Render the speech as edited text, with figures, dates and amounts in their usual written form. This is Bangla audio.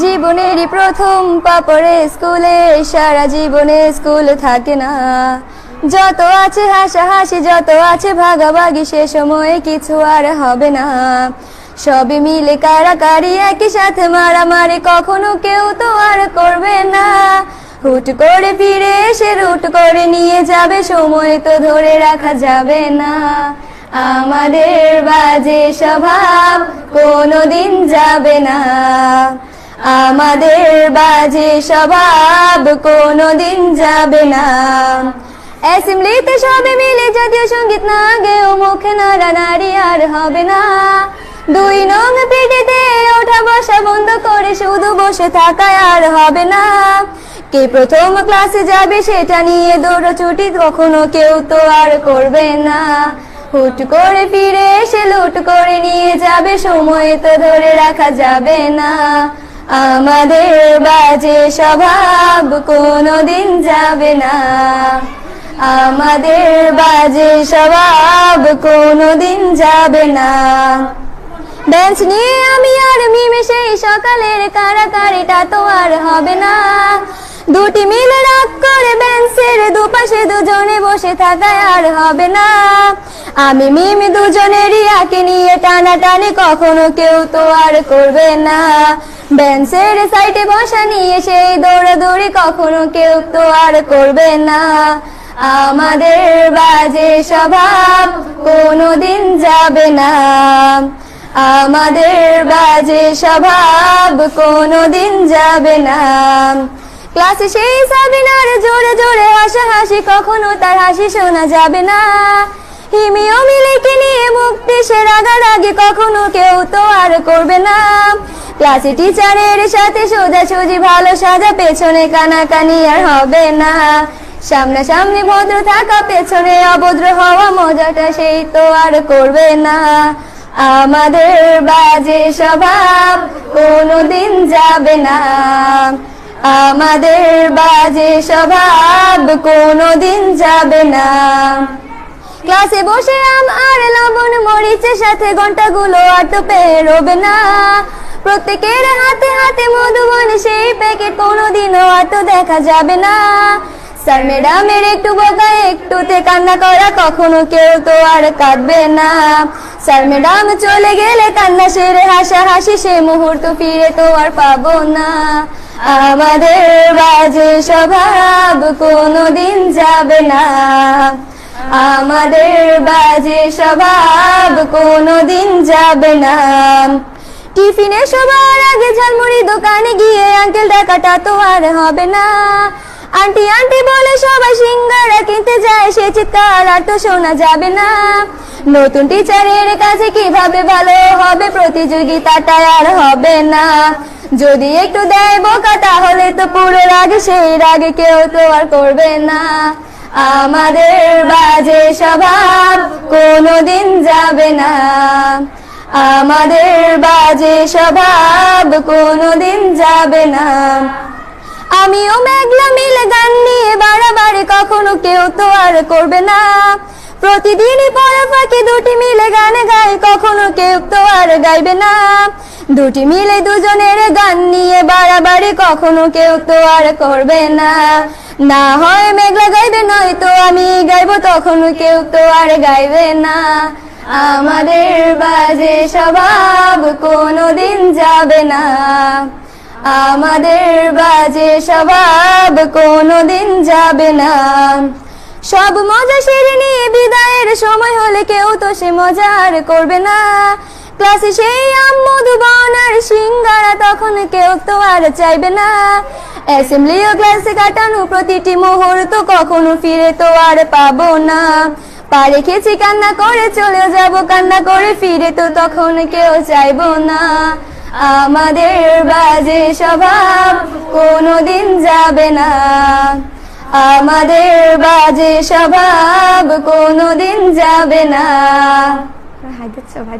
জীবনেরই প্রথম পা পড়ে স্কুলে, সারা জীবনে স্কুল থাকে না। যত আছে হাসাহাসি, যত আছে ভাগাভাগি, সে সময়ে কিছু আর হবে না। সবে মিলে কারাকারি, একই সাথে মারামারি, কখনো কেউ তো আর করবে না। হুট করে ফিরে এসে রুট করে নিয়ে যাবে, সময় তো ধরে রাখা যাবে না। আমাদের বাজে স্বভাব কোনোদিন যাবে না, আমাদের বাজে স্বভাব কোনোদিন যাবে না। অ্যাসেম্বলিতে সবে মিলে জাতীয় সঙ্গীত না গেয়েও মুখে নাড়ানাড়ি আর হবে না। 2 নং পিটিতে ওঠা বসা বন্ধ করে শুধু বসে থাকায় আর হবে না। কে প্রথম ক্লাসে যাবে সেটা নিয়ে দৌড়ছুটি কখনো কেউ তো আর করবে না। হুট করে ফিরে এসে লুট করে নিয়ে যাবে, সময় তো ধরে রাখা যাবে না। আমাদের বাজে স্বভাব কোনোদিন যাবে না, আমাদের বাজে স্বভাব কোনোদিন যাবে না। বেঞ্চ নিয়ে আমি আর মিমে সেই সকালের কারাকারিটা তো আর হবে না। দুটি মিলে রাগ করে বেঞ্চের দুপাশে দুজনে বসে থাকায় আর হবে না। আমি মিমি দুজনেরই আঁকে নিয়ে টানাটানি কখনো কেউ তো আর করবে না। বেঞ্চের সাইডে বসা নিয়ে সেই দৌড়াদৌড়ি কখনো কেউ তো আর করবে না। আমাদের বাজে স্বভাব কোনোদিন যাবে না, আমাদের বাজে স্বভাব কোনোদিন যাবে না। ক্লাসে সেই সাবিনার জোরে জোরে হাসাহাসি, কখনো তার হাসি শোনা যাবে না। হিমিও মিলিকে নিয়ে মুক্তি সে রাগারাগি কখনো কেউ তো আর করবে না। ক্লাসে টিচারের সাথে সোজাসুজি ভালো সাজা, পেছনে কানাকানি আর হবে না। সামনাসামনি ভদ্র থাকা, পেছনে অভদ্র হওয়া, মজাটা সেই তো আর করবে না। আমাদের বাজে স্বভাব কোনোদিন যাবে না, আমাদের বাজে স্বভাব কোনোদিন যাবে না। ক্লাসে বসে আম আর লবণ মরিচের সাথে ঘন্টাগুলো আর তো পেরোবে না। প্রত্যেকের হাতে হাতে মধুবন সেই প্যাকেট কোনোদিনও আর তো দেখা যাবে না। স্যার ম্যাডামের একটু বকা একটুতে কান্না করা, কখনো কেউ তো আর কাঁদবে না। স্যার ম্যাডাম চলে গেলে কান্না সেরে হাসাহাসি, সে মুহূর্ত ফিরে তো আর পাবো না। আমাদের বাজে স্বভাব কোনোদিন যাবে না, আমাদের বাজে স্বভাব কোনোদিন যাবে না। টিফিনে সবার আগে ঝালমুড়ি দোকানে গিয়ে আঙ্কেল ডাকাটা তো আর হবে না। আন্টি আন্টি বলে সবাই সিঙ্গারা কিনতে যায়, সে চিৎকার আর তো শোনা যাবে না। নতুন টিচারের কাছে কিভাবে ভালো হবে, প্রতিযোগিতাটা আর হবে না। যদি একটু দেয় বোকা তাহলে তো পুরো রাগ, সেই রাগে কেউ তো আর করবে না। আমাদের বাজে স্বভাব কোনোদিন যাবে না, আমাদের বাজে স্বভাব কোনোদিন যাবে না। আমিও মেঘলা মিলে গান নিয়ে বাড়াবাড়ি, কখনো কেউ তো আর করবে না। প্রতিদিনই পড়া ফাঁকি দুটি মিলে গান গাই, কখনো কেউ তো আর গাইবে না। দুটি মিলে দুজনের গান নিয়ে বাড়াবাড়ি, কখনো কেউ তো আর করবে না। না হয় মেঘলা গাইবে, নয়তো আমি গাইবো, তখনও কেউ তো আর গাইবে না। আমাদের বাজে স্বভাব কোনোদিন যাবে না, আমাদের বাজে স্বভাব কোনোদিন যাবে না। সব মজা সেরে নিয়ে বিদায়ের সময় হলে কেউ তো সে মজা আর করবে না। ক্লাসে সেই আম মধুবন আর সিঙ্গারা, তখন কেউ তো আর চাইবে না। অ্যাসেম্বলি ও ক্লাসে কাটানো প্রতিটি মুহূর্ত কখনো ফিরে তো আর পাবো না। পা রেখেছি কান্না করে চলে যাব, কান্না করে ফিরে তো তখন কেউ চাইবো না। আমাদের বাজে স্বভাব কোনোদিন যাবে না, আমাদের বাজে স্বভাব কোনোদিন যাবে না। হাই দিচ্ছ ভাই।